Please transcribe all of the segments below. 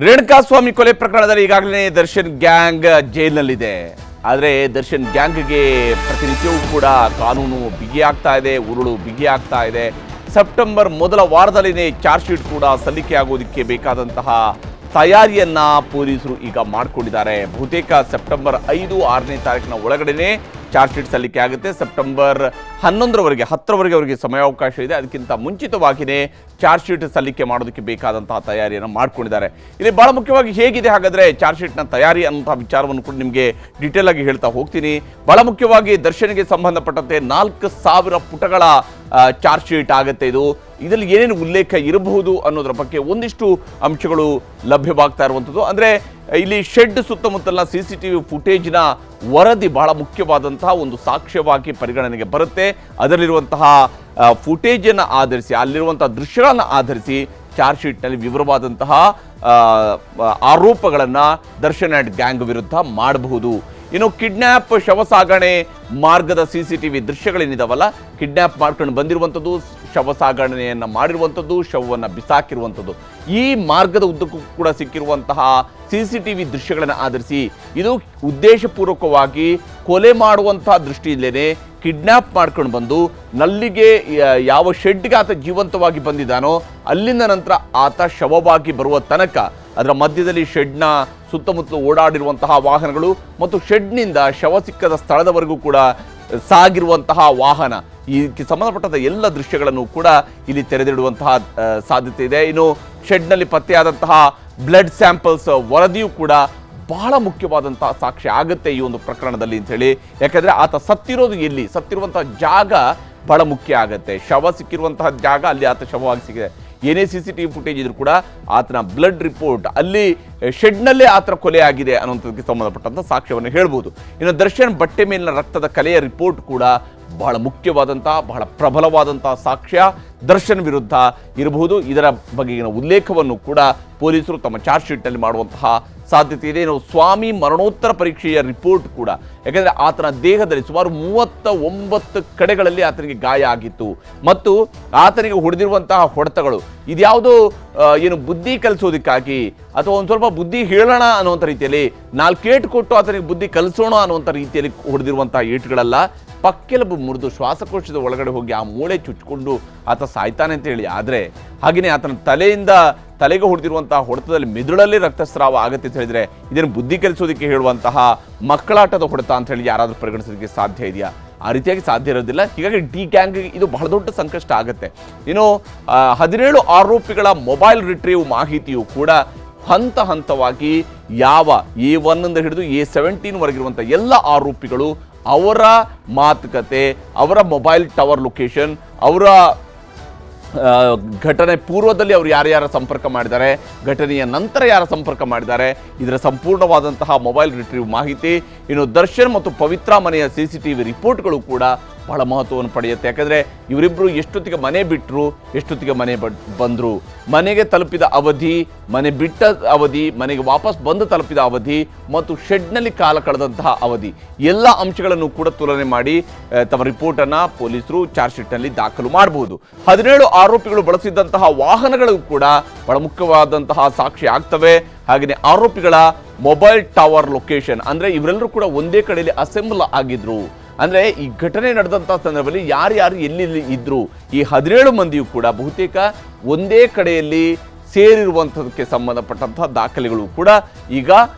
ರೇಣುಕಾಸ್ವಾಮಿ ಕೊಲೆ ಪ್ರಕರಣದಲ್ಲಿ ಈಗಾಗಲೇ ದರ್ಶನ್ ಗ್ಯಾಂಗ್ ಜೈಲಿನಲ್ಲಿದೆ. ಆದರೆ ದರ್ಶನ್ ಗ್ಯಾಂಗ್ಗೆ ಪ್ರತಿನಿತ್ಯವೂ ಕೂಡ ಕಾನೂನು ಬಿಗಿಯಾಗ್ತಾ ಇದೆ, ಉರುಳು ಬಿಗಿಯಾಗ್ತಾ ಇದೆ. ಸೆಪ್ಟೆಂಬರ್ ಮೊದಲ ವಾರದಲ್ಲಿನೇ ಚಾರ್ಜ್ ಶೀಟ್ ಕೂಡ ಸಲ್ಲಿಕೆಯಾಗೋದಕ್ಕೆ ಬೇಕಾದಂತಹ ತಯಾರಿಯನ್ನ ಪೊಲೀಸರು ಈಗ ಮಾಡಿಕೊಂಡಿದ್ದಾರೆ. ಬಹುತೇಕ ಸೆಪ್ಟೆಂಬರ್ 5-6ನೇ ತಾರೀಕಿನ ಒಳಗಡೆನೆ ಚಾರ್ಜ್ ಶೀಟ್ ಸಲ್ಲಿಕೆ ಆಗುತ್ತೆ. ಸೆಪ್ಟೆಂಬರ್ 11ರವರೆಗೆ ಅವರಿಗೆ ಸಮಯಾವಕಾಶ ಇದೆ. ಅದಕ್ಕಿಂತ ಮುಂಚಿತವಾಗಿಯೇ ಚಾರ್ಜ್ ಶೀಟ್ ಸಲ್ಲಿಕೆ ಮಾಡೋದಕ್ಕೆ ಬೇಕಾದಂತಹ ತಯಾರಿಯನ್ನು ಮಾಡಿಕೊಂಡಿದ್ದಾರೆ. ಇಲ್ಲಿ ಬಹಳ ಮುಖ್ಯವಾಗಿ ಹೇಗಿದೆ ಹಾಗಾದರೆ ಚಾರ್ಜ್ ಶೀಟ್ನ ತಯಾರಿ ಅನ್ನುವಂಥ ವಿಚಾರವನ್ನು ಕೂಡ ನಿಮಗೆ ಡೀಟೇಲ್ ಆಗಿ ಹೇಳ್ತಾ ಹೋಗ್ತೀನಿ. ಬಹಳ ಮುಖ್ಯವಾಗಿ ದರ್ಶನ್ಗೆ ಸಂಬಂಧಪಟ್ಟಂತೆ 4000 ಪುಟಗಳ ಚಾರ್ಜ್ ಶೀಟ್ ಆಗುತ್ತೆ. ಇದರಲ್ಲಿ ಏನೇನು ಉಲ್ಲೇಖ ಇರಬಹುದು ಅನ್ನೋದರ ಬಗ್ಗೆ ಒಂದಿಷ್ಟು ಅಂಶಗಳು ಲಭ್ಯವಾಗ್ತಾ ಇರುವಂಥದ್ದು. ಅಂದರೆ ಇಲ್ಲಿ ಶೆಡ್ ಸುತ್ತಮುತ್ತಲಿನ CCTV ಫುಟೇಜ್ನ ವರದಿ ಬಹಳ ಮುಖ್ಯವಾದಂತಹ ಒಂದು ಸಾಕ್ಷ್ಯವಾಗಿ ಪರಿಗಣನೆಗೆ ಬರುತ್ತೆ. ಅದರಲ್ಲಿರುವಂತಹ ಫುಟೇಜನ್ನು ಆಧರಿಸಿ, ಅಲ್ಲಿರುವಂತಹ ದೃಶ್ಯಗಳನ್ನು ಆಧರಿಸಿ ಚಾರ್ಜ್ ಶೀಟ್ನಲ್ಲಿ ವಿವರವಾದಂತಹ ಆರೋಪಗಳನ್ನು ದರ್ಶನ್ ಆ್ಯಂಡ್ ಗ್ಯಾಂಗ್ ವಿರುದ್ಧ ಮಾಡಬಹುದು. ಇನ್ನು ಕಿಡ್ನ್ಯಾಪ್, ಶವ ಸಾಗಣೆ ಮಾರ್ಗದ CCTV ದೃಶ್ಯಗಳೇನಿದಾವಲ್ಲ, ಕಿಡ್ನ್ಯಾಪ್ ಮಾಡ್ಕೊಂಡು ಬಂದಿರುವಂಥದ್ದು, ಶವ ಸಾಗಣೆಯನ್ನು ಮಾಡಿರುವಂಥದ್ದು, ಶವವನ್ನು ಬಿಸಾಕಿರುವಂಥದ್ದು, ಈ ಮಾರ್ಗದ ಉದ್ದಕ್ಕೂ ಕೂಡ ಸಿಕ್ಕಿರುವಂತಹ CCTV ದೃಶ್ಯಗಳನ್ನು ಆಧರಿಸಿ ಇದು ಉದ್ದೇಶಪೂರ್ವಕವಾಗಿ ಕೊಲೆ ಮಾಡುವಂತಹ ದೃಷ್ಟಿಯಿಂದಲೇ ಕಿಡ್ನ್ಯಾಪ್ ಮಾಡ್ಕೊಂಡು ಬಂದು ನಲ್ಲಿಗೆ ಯಾವ ಶೆಡ್ಗೆ ಆತ ಜೀವಂತವಾಗಿ ಬಂದಿದ್ದಾನೋ ಅಲ್ಲಿಂದ ನಂತರ ಆತ ಶವವಾಗಿ ಬರುವ ತನಕ ಅದರ ಮಧ್ಯದಲ್ಲಿ ಶೆಡ್ನ ಸುತ್ತಮುತ್ತಲು ಓಡಾಡಿರುವಂತಹ ವಾಹನಗಳು ಮತ್ತು ಶೆಡ್ನಿಂದ ಶವ ಸಿಕ್ಕದ ಸ್ಥಳದವರೆಗೂ ಕೂಡ ಸಾಗಿರುವಂತಹ ವಾಹನ, ಇದಕ್ಕೆ ಸಂಬಂಧಪಟ್ಟಂಥ ಎಲ್ಲ ದೃಶ್ಯಗಳನ್ನು ಕೂಡ ಇಲ್ಲಿ ತೆರೆದಿಡುವಂತಹ ಸಾಧ್ಯತೆ ಇದೆ. ಇನ್ನು ಶೆಡ್ನಲ್ಲಿ ಪತ್ತೆಯಾದಂತಹ ಬ್ಲಡ್ ಸ್ಯಾಂಪಲ್ಸ್ ವರದಿಯೂ ಕೂಡ ಬಹಳ ಮುಖ್ಯವಾದಂತಹ ಸಾಕ್ಷ್ಯ ಆಗುತ್ತೆ ಈ ಒಂದು ಪ್ರಕರಣದಲ್ಲಿ ಅಂತೇಳಿ. ಯಾಕಂದರೆ ಆತ ಸತ್ತಿರೋದು ಎಲ್ಲಿ, ಸತ್ತಿರುವಂತಹ ಜಾಗ ಬಹಳ ಮುಖ್ಯ ಆಗುತ್ತೆ. ಶವ ಸಿಕ್ಕಿರುವಂತಹ ಜಾಗ, ಅಲ್ಲಿ ಆತ ಶವವಾಗಿ ಸಿಕ್ಕಿದೆ. ಏನೇ CCTV ಫುಟೇಜ್ ಇದ್ರೂ ಕೂಡ ಆತನ ಬ್ಲಡ್ ರಿಪೋರ್ಟ್ ಅಲ್ಲಿ ಶೆಡ್ನಲ್ಲೇ ಆತನ ಕೊಲೆ ಆಗಿದೆ ಅನ್ನೋಂಥದ್ದಕ್ಕೆ ಸಂಬಂಧಪಟ್ಟಂಥ ಸಾಕ್ಷ್ಯವನ್ನು ಹೇಳ್ಬೋದು. ಇನ್ನು ದರ್ಶನ್ ಬಟ್ಟೆ ಮೇಲಿನ ರಕ್ತದ ಕಲೆಯ ರಿಪೋರ್ಟ್ ಕೂಡ ಬಹಳ ಮುಖ್ಯವಾದಂತಹ, ಬಹಳ ಪ್ರಬಲವಾದಂತಹ ಸಾಕ್ಷ್ಯ ದರ್ಶನ್ ವಿರುದ್ಧ ಇರಬಹುದು. ಇದರ ಬಗೆಗಿನ ಉಲ್ಲೇಖವನ್ನು ಕೂಡ ಪೊಲೀಸರು ತಮ್ಮ ಚಾರ್ಜ್ ಶೀಟ್ನಲ್ಲಿ ಮಾಡುವಂತಹ ಸಾಧ್ಯತೆ ಇದೆ. ಇನ್ನು ಸ್ವಾಮಿ ಮರಣೋತ್ತರ ಪರೀಕ್ಷೆಯ ರಿಪೋರ್ಟ್ ಕೂಡ, ಯಾಕೆಂದರೆ ಆತನ ದೇಹದಲ್ಲಿ ಸುಮಾರು 39 ಕಡೆಗಳಲ್ಲಿ ಆತನಿಗೆ ಗಾಯ ಆಗಿತ್ತು ಮತ್ತು ಆತನಿಗೆ ಹೊಡೆದಿರುವಂತಹ ಹೊಡೆತಗಳು ಇದ್ಯಾವುದೋ ಏನು ಬುದ್ಧಿ ಕಲಿಸೋದಕ್ಕಾಗಿ ಅಥವಾ ಒಂದು ಸ್ವಲ್ಪ ಬುದ್ಧಿ ಹೇಳೋಣ ಅನ್ನುವಂಥ ರೀತಿಯಲ್ಲಿ 4 ಏಟು ಕೊಟ್ಟು ಆತನಿಗೆ ಬುದ್ಧಿ ಕಲಿಸೋಣ ಅನ್ನುವಂಥ ರೀತಿಯಲ್ಲಿ ಹೊಡೆದಿರುವಂತಹ ಏಟುಗಳಲ್ಲ, ಪಕ್ಕೆಲುಬು ಮುರಿದು ಶ್ವಾಸಕೋಶದ ಒಳಗಡೆ ಹೋಗಿ ಆ ಮೂಳೆ ಚುಚ್ಚಿಕೊಂಡು ಆತ ಸಾಯ್ತಾನೆ ಅಂತ ಹೇಳಿ. ಆದರೆ ಹಾಗೆಯೇ ಆತನ ತಲೆಗೆ ಹೊಡೆದಿರುವಂತಹ ಹೊಡೆತದಲ್ಲಿ ಮೆದುಳಲ್ಲಿ ರಕ್ತಸ್ರಾವ ಆಗುತ್ತೆ ಅಂತ ಹೇಳಿದರೆ ಇದನ್ನು ಬುದ್ಧಿ ಕಲಿಸೋದಕ್ಕೆ ಹೇಳುವಂತಹ ಮಕ್ಕಳಾಟದ ಹೊಡೆತ ಅಂತ ಹೇಳಿ ಯಾರಾದರೂ ಪರಿಗಣಿಸೋದಕ್ಕೆ ಸಾಧ್ಯ ಇದೆಯಾ? ಆ ರೀತಿಯಾಗಿ ಸಾಧ್ಯ ಇರೋದಿಲ್ಲ. ಹೀಗಾಗಿ ಡಿ ಗ್ಯಾಂಗ್ ಇದು ಬಹಳ ದೊಡ್ಡ ಸಂಕಷ್ಟ ಆಗುತ್ತೆ. ಇನ್ನು 17 ಆರೋಪಿಗಳ ಮೊಬೈಲ್ ರಿಟ್ರೀವ್ ಮಾಹಿತಿಯು ಕೂಡ ಹಂತ ಹಂತವಾಗಿ ಯಾವ A1 ಹಿಡಿದು A17ವರೆಗಿರುವಂಥ ಎಲ್ಲ ಆರೋಪಿಗಳು ಅವರ ಮಾತುಕತೆ, ಅವರ ಮೊಬೈಲ್ ಟವರ್ ಲೊಕೇಶನ್, ಅವರ ಘಟನೆ ಪೂರ್ವದಲ್ಲಿ ಅವರು ಯಾರ್ಯಾರ ಸಂಪರ್ಕ ಮಾಡಿದ್ದಾರೆ, ಘಟನೆಯ ನಂತರ ಯಾರ ಸಂಪರ್ಕ ಮಾಡಿದ್ದಾರೆ, ಇದರ ಸಂಪೂರ್ಣವಾದಂತಹ ಮೊಬೈಲ್ ರಿಟ್ರೀವ್ ಮಾಹಿತಿ, ಇನ್ನು ದರ್ಶನ್ ಮತ್ತು ಪವಿತ್ರ ಮನೆಯ CCTV ರಿಪೋರ್ಟ್ಗಳು ಕೂಡ ಬಹಳ ಮಹತ್ವವನ್ನು ಪಡೆಯುತ್ತೆ. ಯಾಕಂದರೆ ಇವರಿಬ್ಬರು ಎಷ್ಟೊತ್ತಿಗೆ ಮನೆ ಬಿಟ್ಟರು, ಎಷ್ಟೊತ್ತಿಗೆ ಮನೆ ಬಂದರು, ಮನೆಗೆ ತಲುಪಿದ ಅವಧಿ, ಮನೆ ಬಿಟ್ಟ ಅವಧಿ, ಮನೆಗೆ ವಾಪಸ್ ಬಂದು ತಲುಪಿದ ಅವಧಿ ಮತ್ತು ಶೆಡ್ನಲ್ಲಿ ಕಾಲ ಕಳೆದಂತಹ ಅವಧಿ, ಎಲ್ಲ ಅಂಶಗಳನ್ನು ಕೂಡ ತುಲನೆ ಮಾಡಿ ತಮ್ಮ ರಿಪೋರ್ಟನ್ನು ಪೊಲೀಸರು ಚಾರ್ಜ್ ಶೀಟ್ನಲ್ಲಿ ದಾಖಲು ಮಾಡಬಹುದು. 17 ಆರೋಪಿಗಳು ಬಳಸಿದ್ದಂತಹ ವಾಹನಗಳು ಕೂಡ ಬಹಳ ಮುಖ್ಯವಾದಂತಹ ಸಾಕ್ಷಿ ಆಗ್ತವೆ. ಹಾಗೆಯೇ ಆರೋಪಿಗಳ ಮೊಬೈಲ್ ಟವರ್ ಲೊಕೇಶನ್, ಅಂದರೆ ಇವರೆಲ್ಲರೂ ಕೂಡ ಒಂದೇ ಕಡೆಯಲ್ಲಿ ಅಸೆಂಬಲ್ ಆಗಿದ್ರು. ಅಂದರೆ ಈ ಘಟನೆ ನಡೆದಂಥ ಸಂದರ್ಭದಲ್ಲಿ ಯಾರ್ಯಾರು ಎಲ್ಲೆಲ್ಲಿ ಇದ್ದರು, ಈ 17 ಮಂದಿಯೂ ಕೂಡ ಬಹುತೇಕ ಒಂದೇ ಕಡೆಯಲ್ಲಿ ಸೇರಿರುವಂಥದ್ದಕ್ಕೆ ಸಂಬಂಧಪಟ್ಟಂಥ ದಾಖಲೆಗಳು ಕೂಡ ಈಗ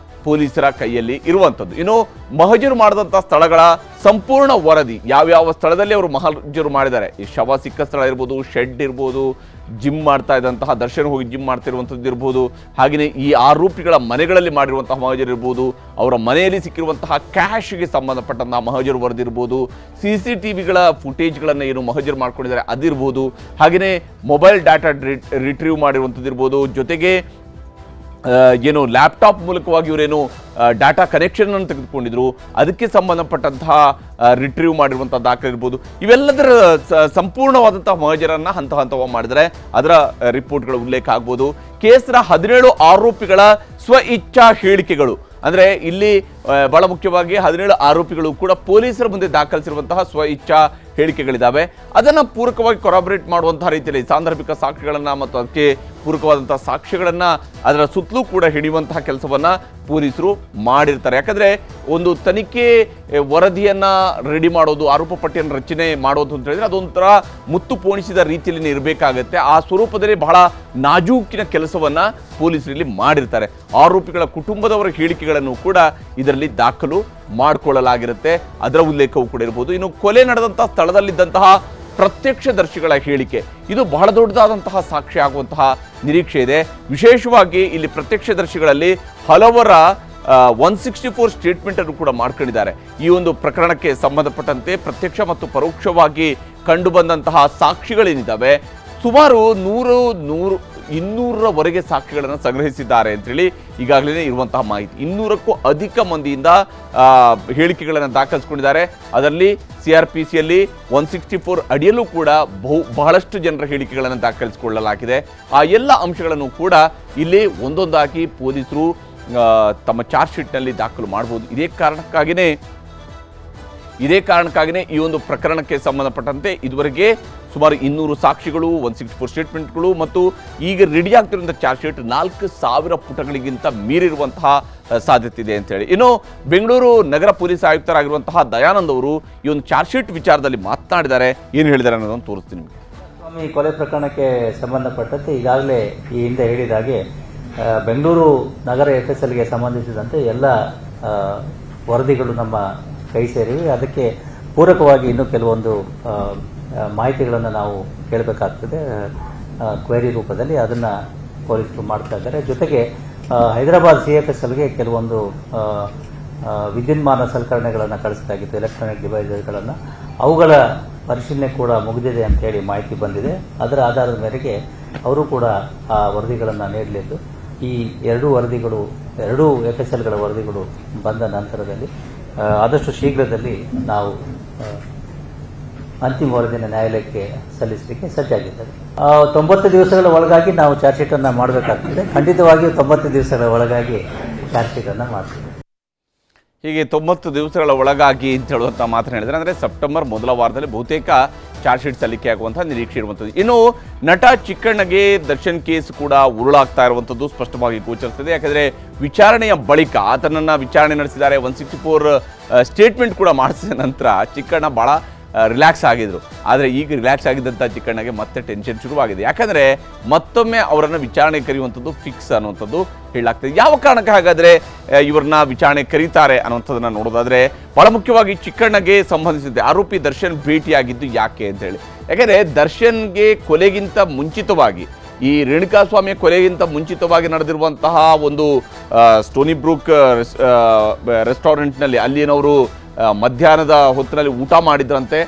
ಪೊಲೀಸರ ಕೈಯಲ್ಲಿ ಇರುವಂಥದ್ದು. ಇನ್ನು ಮಹಜರು ಮಾಡಿದಂಥ ಸ್ಥಳಗಳ ಸಂಪೂರ್ಣ ವರದಿ, ಯಾವ್ಯಾವ ಸ್ಥಳದಲ್ಲಿ ಅವರು ಮಹಜರು ಮಾಡಿದ್ದಾರೆ, ಈ ಶವ ಸಿಕ್ಕ ಸ್ಥಳ ಇರ್ಬೋದು, ಶೆಡ್ ಇರ್ಬೋದು, ಜಿಮ್ ಮಾಡ್ತಾ ಇದ್ದಂತಹ ದರ್ಶನ್ ಹೋಗಿ ಜಿಮ್ ಮಾಡ್ತಿರುವಂಥದ್ದು ಇರ್ಬೋದು, ಹಾಗೆಯೇ ಈ ಆರೋಪಿಗಳ ಮನೆಗಳಲ್ಲಿ ಮಾಡಿರುವಂತಹ ಮಹಜರು ಇರ್ಬೋದು, ಅವರ ಮನೆಯಲ್ಲಿ ಸಿಕ್ಕಿರುವಂತಹ ಕ್ಯಾಶ್ಗೆ ಸಂಬಂಧಪಟ್ಟಂತಹ ಮಹಜರು ವರದಿ ಇರ್ಬೋದು, CCTVಗಳ ಫುಟೇಜ್ಗಳನ್ನು ಏನು ಮಹಜರು ಮಾಡ್ಕೊಂಡಿದ್ದಾರೆ ಅದಿರ್ಬೋದು, ಹಾಗೆಯೇ ಮೊಬೈಲ್ ಡಾಟಾ ರಿಟ್ರೀವ್ ಮಾಡಿರುವಂಥದ್ದು ಇರ್ಬೋದು, ಜೊತೆಗೆ ಏನು ಲ್ಯಾಪ್ಟಾಪ್ ಮೂಲಕವಾಗಿ ಇವರೇನು ಡಾಟಾ ಕನೆಕ್ಷನ್ ಅನ್ನು ತೆಗೆದುಕೊಂಡಿದ್ರು ಅದಕ್ಕೆ ಸಂಬಂಧಪಟ್ಟಂತಹ ರಿಟ್ರೀವ್ ಮಾಡಿರುವಂಥ ದಾಖಲೆ ಇರ್ಬೋದು, ಇವೆಲ್ಲದರ ಸಂಪೂರ್ಣವಾದಂತಹ ಮಹಜರನ್ನು ಹಂತ ಹಂತವಾಗಿ ಮಾಡಿದರೆ ಅದರ ರಿಪೋರ್ಟ್ಗಳ ಉಲ್ಲೇಖ ಆಗ್ಬೋದು. ಕೇಸ್ನ 17 ಆರೋಪಿಗಳ ಸ್ವ ಇಚ್ಛಾ ಹೇಳಿಕೆಗಳು, ಅಂದರೆ ಇಲ್ಲಿ ಬಹಳ ಮುಖ್ಯವಾಗಿ 17 ಆರೋಪಿಗಳು ಕೂಡ ಪೊಲೀಸರ ಮುಂದೆ ದಾಖಲಿಸಿರುವಂತಹ ಸ್ವ ಇಚ್ಛಾ ಹೇಳಿಕೆಗಳಿದ್ದಾವೆ. ಅದನ್ನು ಪೂರಕವಾಗಿ ಕೊರಾಬರೇಟ್ ಮಾಡುವಂತಹ ರೀತಿಯಲ್ಲಿ ಸಾಂದರ್ಭಿಕ ಸಾಕ್ಷ್ಯಗಳನ್ನು ಮತ್ತು ಅದಕ್ಕೆ ಪೂರಕವಾದಂತಹ ಸಾಕ್ಷ್ಯಗಳನ್ನು ಅದರ ಸುತ್ತಲೂ ಕೂಡ ಹಿಡಿಯುವಂತಹ ಕೆಲಸವನ್ನು ಪೊಲೀಸರು ಮಾಡಿರ್ತಾರೆ. ಯಾಕಂದರೆ ಒಂದು ತನಿಖೆ ವರದಿಯನ್ನು ರೆಡಿ ಮಾಡೋದು, ಆರೋಪ ಪಟ್ಟಿಯನ್ನು ರಚನೆ ಮಾಡೋದು ಅಂತ ಹೇಳಿದ್ರೆ ಅದೊಂಥರ ಮುತ್ತು ಪೋಣಿಸಿದ ರೀತಿಯಲ್ಲಿ ಇರಬೇಕಾಗತ್ತೆ. ಆ ಸ್ವರೂಪದಲ್ಲಿ ಬಹಳ ನಾಜೂಕಿನ ಕೆಲಸವನ್ನು ಪೊಲೀಸರಲ್ಲಿ ಮಾಡಿರ್ತಾರೆ. ಆರೋಪಿಗಳ ಕುಟುಂಬದವರ ಹೇಳಿಕೆಗಳನ್ನು ಕೂಡ ಇದರಲ್ಲಿ ದಾಖಲು ಮಾಡಿಕೊಳ್ಳಲಾಗಿರುತ್ತೆ. ಅದರ ಉಲ್ಲೇಖವೂ ಕೂಡ ಇರ್ಬೋದು. ಇನ್ನು ಕೊಲೆ ನಡೆದಂತಹ ಸ್ಥಳದಲ್ಲಿದ್ದಂತಹ ಪ್ರತ್ಯಕ್ಷದರ್ಶಿಗಳ ಹೇಳಿಕೆ ಇದು ಬಹಳ ದೊಡ್ಡದಾದಂತಹ ಸಾಕ್ಷಿ ಆಗುವಂತಹ ನಿರೀಕ್ಷೆ ಇದೆ. ವಿಶೇಷವಾಗಿ ಇಲ್ಲಿ ಪ್ರತ್ಯಕ್ಷದರ್ಶಿಗಳಲ್ಲಿ ಹಲವರ 164 ಸ್ಟೇಟ್ಮೆಂಟ್ ಅನ್ನು ಕೂಡ ಮಾಡ್ಕೊಂಡಿದ್ದಾರೆ. ಈ ಒಂದು ಪ್ರಕರಣಕ್ಕೆ ಸಂಬಂಧಪಟ್ಟಂತೆ ಪ್ರತ್ಯಕ್ಷ ಮತ್ತು ಪರೋಕ್ಷವಾಗಿ ಕಂಡು ಬಂದಂತಹ ಸಾಕ್ಷಿಗಳೇನಿದ್ದಾವೆ ಸುಮಾರು 200ರವರೆಗೆ ಸಾಕ್ಷಿಗಳನ್ನು ಸಂಗ್ರಹಿಸಿದ್ದಾರೆ ಅಂತೇಳಿ ಈಗಾಗಲೇ ಇರುವಂತಹ ಮಾಹಿತಿ. 200ಕ್ಕೂ ಅಧಿಕ ಮಂದಿಯಿಂದ ಹೇಳಿಕೆಗಳನ್ನು ದಾಖಲಿಸಿಕೊಂಡಿದ್ದಾರೆ. ಅದರಲ್ಲಿ CRPCಯಲ್ಲಿ 164 ಅಡಿಯಲ್ಲೂ ಕೂಡ ಬಹಳಷ್ಟು ಜನರ ಹೇಳಿಕೆಗಳನ್ನು ದಾಖಲಿಸಿಕೊಳ್ಳಲಾಗಿದೆ. ಆ ಎಲ್ಲ ಅಂಶಗಳನ್ನು ಕೂಡ ಇಲ್ಲಿ ಒಂದೊಂದಾಗಿ ಪೊಲೀಸರು ತಮ್ಮ ಚಾರ್ಜ್ ಶೀಟ್ನಲ್ಲಿ ದಾಖಲು ಮಾಡಬಹುದು. ಇದೇ ಕಾರಣಕ್ಕಾಗಿಯೇ ಈ ಒಂದು ಪ್ರಕರಣಕ್ಕೆ ಸಂಬಂಧಪಟ್ಟಂತೆ ಇದುವರೆಗೆ ಸುಮಾರು 200 ಸಾಕ್ಷಿಗಳು, 164 ಸ್ಟೇಟ್ಮೆಂಟ್ಗಳು ಮತ್ತು ಈಗ ರೆಡಿ ಆಗ್ತಿರುವಂಥ ಚಾರ್ಜ್ ಶೀಟ್ 4000 ಪುಟಗಳಿಗಿಂತ ಮೀರಿರುವಂತಹ ಸಾಧ್ಯತೆ ಇದೆ ಅಂತೇಳಿ. ಇನ್ನು ಬೆಂಗಳೂರು ನಗರ ಪೊಲೀಸ್ ಆಯುಕ್ತರಾಗಿರುವಂತಹ ದಯಾನಂದ್ ಅವರು ಈ ಒಂದು ಚಾರ್ಜ್ ಶೀಟ್ ವಿಚಾರದಲ್ಲಿ ಮಾತನಾಡಿದ್ದಾರೆ. ಏನು ಹೇಳಿದ್ದಾರೆ ಅನ್ನೋದನ್ನು ತೋರಿಸ್ತೀನಿ ನಿಮಗೆ. ಸ್ವಾಮಿ ಕೊಲೆ ಪ್ರಕರಣಕ್ಕೆ ಸಂಬಂಧಪಟ್ಟಂತೆ ಈಗಾಗಲೇ ಈ ಹಿಂದೆ ಹೇಳಿದ ಹಾಗೆ ಬೆಂಗಳೂರು ನಗರ FSLಗೆ ಸಂಬಂಧಿಸಿದಂತೆ ಎಲ್ಲ ವರದಿಗಳು ನಮ್ಮ ಕೈ ಸೇರಿವೆ. ಅದಕ್ಕೆ ಪೂರಕವಾಗಿ ಇನ್ನೂ ಕೆಲವೊಂದು ಮಾಹಿತಿಗಳನ್ನು ನಾವು ಕೇಳಬೇಕಾಗ್ತದೆ ಕ್ವೆರಿ ರೂಪದಲ್ಲಿ. ಅದನ್ನು ಪೊಲೀಸರು ಮಾಡ್ತಾ ಇದ್ದಾರೆ. ಜೊತೆಗೆ ಹೈದರಾಬಾದ್ CFSLಗೆ ಕೆಲವೊಂದು ವಿದ್ಯುನ್ಮಾನ ಸಲಕರಣೆಗಳನ್ನು ಕಳಿಸಲಾಗಿತ್ತು, ಎಲೆಕ್ಟ್ರಾನಿಕ್ ಡಿವೈಸಸ್ಗಳನ್ನು. ಅವುಗಳ ಪರಿಶೀಲನೆ ಕೂಡ ಮುಗಿದಿದೆ ಅಂತ ಹೇಳಿ ಮಾಹಿತಿ ಬಂದಿದೆ. ಅದರ ಆಧಾರದ ಮೇರೆಗೆ ಅವರು ಕೂಡ ಆ ವರದಿಗಳನ್ನು ನೀಡಲಿದ್ದು ಈ ಎರಡೂ FSLಗಳ ವರದಿಗಳು ಬಂದ ನಂತರದಲ್ಲಿ ಆದಷ್ಟು ಶೀಘ್ರದಲ್ಲಿ ನಾವು ಅಂತಿಮ ವರದಿಯನ್ನು ನ್ಯಾಯಾಲಯಕ್ಕೆ ಸಲ್ಲಿಸಲಿಕ್ಕೆ ಸಜ್ಜಾಗಿದ್ದೇವೆ. 90 ದಿವಸಗಳ ಒಳಗಾಗಿ ನಾವು ಚಾರ್ಜ್ ಶೀಟನ್ನು ಮಾಡಬೇಕಾಗ್ತದೆ. ಖಂಡಿತವಾಗಿಯೂ 90 ದಿವಸಗಳ ಒಳಗಾಗಿ ಚಾರ್ಜ್ ಶೀಟನ್ನು ಮಾಡ್ತೀವಿ. ಹೀಗೆ 90 ದಿವಸಗಳ ಒಳಗಾಗಿ ಅಂತ ಹೇಳುವಂಥ ಮಾತನ್ನು ಹೇಳಿದರೆ, ಅಂದರೆ ಸೆಪ್ಟೆಂಬರ್ ಮೊದಲ ವಾರದಲ್ಲಿ ಬಹುತೇಕ ಚಾರ್ಜ್ ಶೀಟ್ ಸಲ್ಲಿಕೆ ಆಗುವಂಥ ನಿರೀಕ್ಷೆ ಇರುವಂಥದ್ದು. ಇನ್ನು ನಟ ಚಿಕ್ಕಣ್ಣಗೆ ದರ್ಶನ್ ಕೇಸ್ ಕೂಡ ಉರುಳಾಗ್ತಾ ಇರುವಂಥದ್ದು ಸ್ಪಷ್ಟವಾಗಿ ಗೋಚರಿಸ್ತದೆ. ಯಾಕಂದರೆ ವಿಚಾರಣೆಯ ಬಳಿಕ ಆತನನ್ನು ವಿಚಾರಣೆ ನಡೆಸಿದ್ದಾರೆ. 164 ಸ್ಟೇಟ್ಮೆಂಟ್ ಕೂಡ ಮಾಡಿಸಿದ ನಂತರ ಚಿಕ್ಕಣ್ಣ ಭಾಳ ರಿಲ್ಯಾಕ್ಸ್ ಆಗಿದ್ರು. ಆದರೆ ಈಗ ರಿಲ್ಯಾಕ್ಸ್ ಆಗಿದ್ದಂಥ ಚಿಕ್ಕಣ್ಣಗೆ ಮತ್ತೆ ಟೆನ್ಷನ್ ಶುರುವಾಗಿದೆ. ಯಾಕಂದರೆ ಮತ್ತೊಮ್ಮೆ ಅವರನ್ನು ವಿಚಾರಣೆ ಕರೆಯುವಂಥದ್ದು ಫಿಕ್ಸ್ ಅನ್ನುವಂಥದ್ದು ಹೇಳಲಾಗ್ತದೆ. ಯಾವ ಕಾರಣಕ್ಕೆ ಹಾಗಾದರೆ ಇವ್ರನ್ನ ವಿಚಾರಣೆ ಕರೀತಾರೆ ಅನ್ನುವಂಥದ್ದನ್ನು ನೋಡೋದಾದರೆ ಭಾಳ ಮುಖ್ಯವಾಗಿ ಚಿಕ್ಕಣ್ಣಗೆ ಸಂಬಂಧಿಸಿದಂತೆ ಆರೋಪಿ ದರ್ಶನ್ ಭೇಟಿಯಾಗಿದ್ದು ಯಾಕೆ ಅಂತೇಳಿ. ಯಾಕೆಂದರೆ ದರ್ಶನ್ಗೆ ಕೊಲೆಗಿಂತ ಮುಂಚಿತವಾಗಿ, ಈ ರೇಣುಕಾಸ್ವಾಮಿಯ ಕೊಲೆಗಿಂತ ಮುಂಚಿತವಾಗಿ ನಡೆದಿರುವಂತಹ ಒಂದು ಸ್ಟೋನಿ ಬ್ರೂಕ್ ರೆಸ್ಟೋರೆಂಟ್ನಲ್ಲಿ ಅಲ್ಲಿನವರು ಮಧ್ಯಾಹ್ನದ ಹೊತ್ತಿನಲ್ಲಿ ಊಟ ಮಾಡಿದ್ರಂತೆ.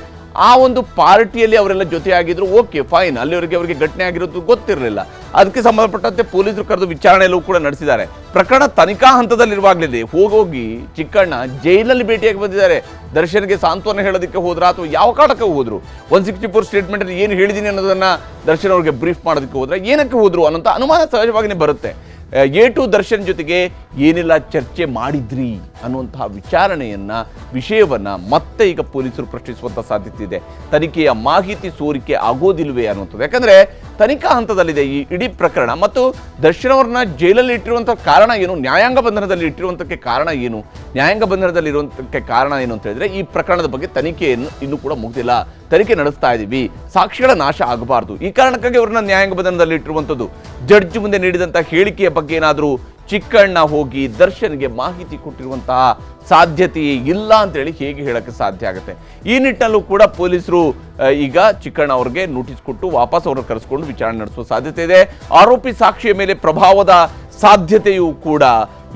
ಆ ಒಂದು ಪಾರ್ಟಿಯಲ್ಲಿ ಅವರೆಲ್ಲ ಜೊತೆಯಾಗಿದ್ರು. Okay, fine. ಅಲ್ಲಿವರೆಗೆ ಅವರಿಗೆ ಘಟನೆ ಆಗಿರೋದು ಗೊತ್ತಿರಲಿಲ್ಲ. ಅದಕ್ಕೆ ಸಂಬಂಧಪಟ್ಟಂತೆ ಪೊಲೀಸರು ಕರೆದು ವಿಚಾರಣೆಯಲ್ಲೂ ಕೂಡ ನಡೆಸಿದ್ದಾರೆ. ಪ್ರಕರಣ ತನಿಖಾ ಹಂತದಲ್ಲಿರುವಾಗಲೇ ಹೋಗಿ ಚಿಕ್ಕಣ್ಣ ಜೈಲಲ್ಲಿ ಭೇಟಿಯಾಗಿ ಬಂದಿದ್ದಾರೆ. ದರ್ಶನ್ಗೆ ಸಾಂತ್ವನ ಹೇಳೋದಕ್ಕೆ ಹೋದ್ರ ಅಥವಾ ಯಾವ ಕಾರಣಕ್ಕೆ ಹೋದ್ರು? 164 ಸ್ಟೇಟ್ಮೆಂಟಲ್ಲಿ ಏನು ಹೇಳಿದ್ದೀನಿ ಅನ್ನೋದನ್ನು ದರ್ಶನ್ ಅವರಿಗೆ ಬ್ರೀಫ್ ಮಾಡೋದಕ್ಕೆ ಹೋದ್ರೆ ಏನಕ್ಕೆ ಹೋದ್ರು ಅನ್ನೋಂಥ ಅನುಮಾನ ಸಹಜವಾಗಿಯೇ ಬರುತ್ತೆ. A2 ದರ್ಶನ್ ಜೊತೆಗೆ ಏನೆಲ್ಲ ಚರ್ಚೆ ಮಾಡಿದ್ರಿ ಅನ್ನುವಂತಹ ವಿಷಯವನ್ನು ಮತ್ತೆ ಈಗ ಪೊಲೀಸರು ಪ್ರಶ್ನಿಸುವಂಥ ಸಾಧ್ಯತೆ ಇದೆ. ತನಿಖೆಯ ಮಾಹಿತಿ ಸೋರಿಕೆ ಆಗೋದಿಲ್ವೇ ಅನ್ನುವಂಥದ್ದು. ಯಾಕಂದರೆ ತನಿಖಾ ಹಂತದಲ್ಲಿದೆ ಈ ಇಡೀ ಪ್ರಕರಣ. ಮತ್ತು ದರ್ಶನ್ ಅವ್ರನ್ನ ಜೈಲಲ್ಲಿ ಇಟ್ಟಿರುವಂಥ ಕಾರಣ ಏನು, ನ್ಯಾಯಾಂಗ ಬಂಧನದಲ್ಲಿ ಇಟ್ಟಿರುವಂಥಕ್ಕೆ ಕಾರಣ ಏನು, ನ್ಯಾಯಾಂಗ ಬಂಧನದಲ್ಲಿ ಇರುವಂಥಕ್ಕೆ ಕಾರಣ ಏನು ಅಂತ ಹೇಳಿದ್ರೆ ಈ ಪ್ರಕರಣದ ಬಗ್ಗೆ ತನಿಖೆಯನ್ನು ಇನ್ನೂ ಕೂಡ ಮುಗಿದಿಲ್ಲ. ತನಿಖೆ ನಡೆಸ್ತಾ ಇದ್ದೀವಿ, ಸಾಕ್ಷಿಗಳ ನಾಶ ಆಗಬಾರ್ದು. ಈ ಕಾರಣಕ್ಕಾಗಿ ಅವ್ರನ್ನ ನ್ಯಾಯಾಂಗ ಬಂಧನದಲ್ಲಿ ಇಟ್ಟಿರುವಂಥದ್ದು. ಜಡ್ಜ್ ಮುಂದೆ ನೀಡಿದಂಥ ಹೇಳಿಕೆಯ ಬಗ್ಗೆ ಏನಾದರೂ ಚಿಕ್ಕಣ್ಣ ಹೋಗಿ ದರ್ಶನ್ಗೆ ಮಾಹಿತಿ ಕೊಟ್ಟಿರುವಂತಹ ಸಾಧ್ಯತೆಯೇ ಇಲ್ಲ ಅಂತೇಳಿ ಹೇಗೆ ಹೇಳಕ್ಕೆ ಸಾಧ್ಯ ಆಗುತ್ತೆ. ಈ ನಿಟ್ಟಿನಲ್ಲೂ ಕೂಡ ಪೊಲೀಸರು ಈಗ ಚಿಕ್ಕಣ್ಣ ಅವ್ರಿಗೆ ನೋಟಿಸ್ ಕೊಟ್ಟು ವಾಪಸ್ ಅವ್ರನ್ನ ಕರೆಸ್ಕೊಂಡು ವಿಚಾರಣೆ ನಡೆಸುವ ಸಾಧ್ಯತೆ ಇದೆ. ಆರೋಪಿ ಸಾಕ್ಷಿಯ ಮೇಲೆ ಪ್ರಭಾವದ ಸಾಧ್ಯತೆಯೂ ಕೂಡ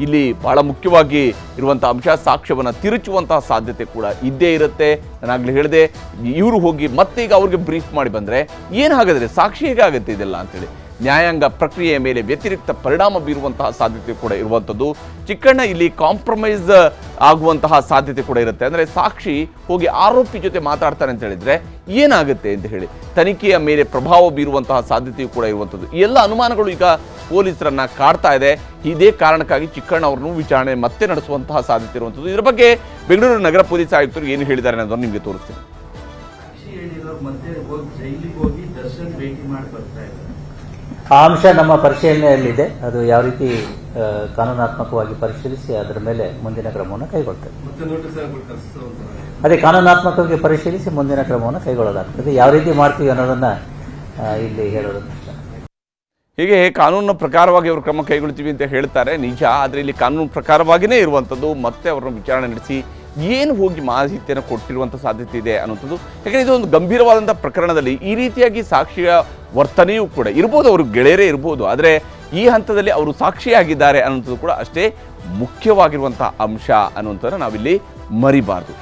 ಇಲ್ಲಿ ಬಹಳ ಮುಖ್ಯವಾಗಿ ಇರುವಂಥ ಅಂಶ. ಸಾಕ್ಷ್ಯವನ್ನು ತಿರುಚುವಂತಹ ಸಾಧ್ಯತೆ ಕೂಡ ಇದ್ದೇ ಇರುತ್ತೆ. ನಾನಾಗಲೇ ಹೇಳಿದೆ, ಇವರು ಹೋಗಿ ಮತ್ತೆ ಈಗ ಅವ್ರಿಗೆ ಬ್ರೀಫ್ ಮಾಡಿ ಬಂದರೆ ಏನು ಹಾಗಾದರೆ ಸಾಕ್ಷಿ ಹೇಗಾಗುತ್ತೆ ಇದೆಲ್ಲ ಅಂತೇಳಿ. ನ್ಯಾಯಾಂಗ ಪ್ರಕ್ರಿಯೆಯ ಮೇಲೆ ವ್ಯತಿರಿಕ್ತ ಪರಿಣಾಮ ಬೀರುವಂತಹ ಸಾಧ್ಯತೆ ಕೂಡ ಇರುವಂಥದ್ದು. ಚಿಕ್ಕಣ್ಣ ಇಲ್ಲಿ ಕಾಂಪ್ರಮೈಸ್ ಆಗುವಂತಹ ಸಾಧ್ಯತೆ ಕೂಡ ಇರುತ್ತೆ. ಅಂದರೆ ಸಾಕ್ಷಿ ಹೋಗಿ ಆರೋಪಿ ಜೊತೆ ಮಾತಾಡ್ತಾರೆ ಅಂತ ಹೇಳಿದ್ರೆ ಏನಾಗುತ್ತೆ ಅಂತ ಹೇಳಿ ತನಿಖೆಯ ಮೇಲೆ ಪ್ರಭಾವ ಬೀರುವಂತಹ ಸಾಧ್ಯತೆಯೂ ಕೂಡ ಇರುವಂಥದ್ದು. ಈ ಎಲ್ಲ ಅನುಮಾನಗಳು ಈಗ ಪೊಲೀಸರನ್ನ ಕಾಡ್ತಾ ಇದೆ. ಇದೇ ಕಾರಣಕ್ಕಾಗಿ ಚಿಕ್ಕಣ್ಣ ಅವ್ರನ್ನು ವಿಚಾರಣೆ ಮತ್ತೆ ನಡೆಸುವಂತಹ ಸಾಧ್ಯತೆ ಇರುವಂಥದ್ದು. ಇದರ ಬಗ್ಗೆ ಬೆಂಗಳೂರು ನಗರ ಪೊಲೀಸ್ ಆಯುಕ್ತರು ಏನು ಹೇಳಿದ್ದಾರೆ ಅನ್ನೋದನ್ನು ನಿಮಗೆ ತೋರಿಸ್ತೀನಿ. ಆ ಅಂಶ ನಮ್ಮ ಪರಿಶೀಲನೆಯಲ್ಲಿದೆ. ಅದು ಯಾವ ರೀತಿ ಕಾನೂನಾತ್ಮಕವಾಗಿ ಪರಿಶೀಲಿಸಿ ಅದರ ಮೇಲೆ ಮುಂದಿನ ಕ್ರಮವನ್ನು ಕೈಗೊಳ್ತೇವೆ. ಅದೇ ಕಾನೂನಾತ್ಮಕವಾಗಿ ಪರಿಶೀಲಿಸಿ ಮುಂದಿನ ಕ್ರಮವನ್ನು ಕೈಗೊಳ್ಳಲಾಗ್ತದೆ. ಯಾವ ರೀತಿ ಮಾಡ್ತೀವಿ ಅನ್ನೋದನ್ನ ಇಲ್ಲಿ ಹೇಳೋದು. ಹೀಗೆ ಕಾನೂನಿನ ಪ್ರಕಾರವಾಗಿ ಅವರು ಕ್ರಮ ಕೈಗೊಳ್ತೀವಿ ಅಂತ ಹೇಳ್ತಾರೆ, ನಿಜ. ಆದರೆ ಇಲ್ಲಿ ಕಾನೂನು ಪ್ರಕಾರವಾಗಿಯೇ ಇರುವಂಥದ್ದು. ಮತ್ತೆ ಅವರನ್ನು ವಿಚಾರಣೆ ನಡೆಸಿ ಏನು ಹೋಗಿ ಮಾಹಿತಿಯನ್ನು ಕೊಟ್ಟಿರುವಂಥ ಸಾಧ್ಯತೆ ಇದೆ ಅನ್ನುವಂಥದ್ದು. ಯಾಕಂದರೆ ಇದು ಒಂದು ಗಂಭೀರವಾದಂಥ ಪ್ರಕರಣದಲ್ಲಿ ಈ ರೀತಿಯಾಗಿ ಸಾಕ್ಷಿಯ ವರ್ತನೆಯೂ ಕೂಡ ಇರ್ಬೋದು, ಅವರು ಗೆಳೆಯರೇ ಇರ್ಬೋದು. ಆದರೆ ಈ ಹಂತದಲ್ಲಿ ಅವರು ಸಾಕ್ಷಿಯಾಗಿದ್ದಾರೆ ಅನ್ನುವಂಥದ್ದು ಕೂಡ ಅಷ್ಟೇ ಮುಖ್ಯವಾಗಿರುವಂಥ ಅಂಶ ಅನ್ನುವಂಥದ್ದನ್ನು ನಾವಿಲ್ಲಿ ಮರಿಬಾರ್ದು.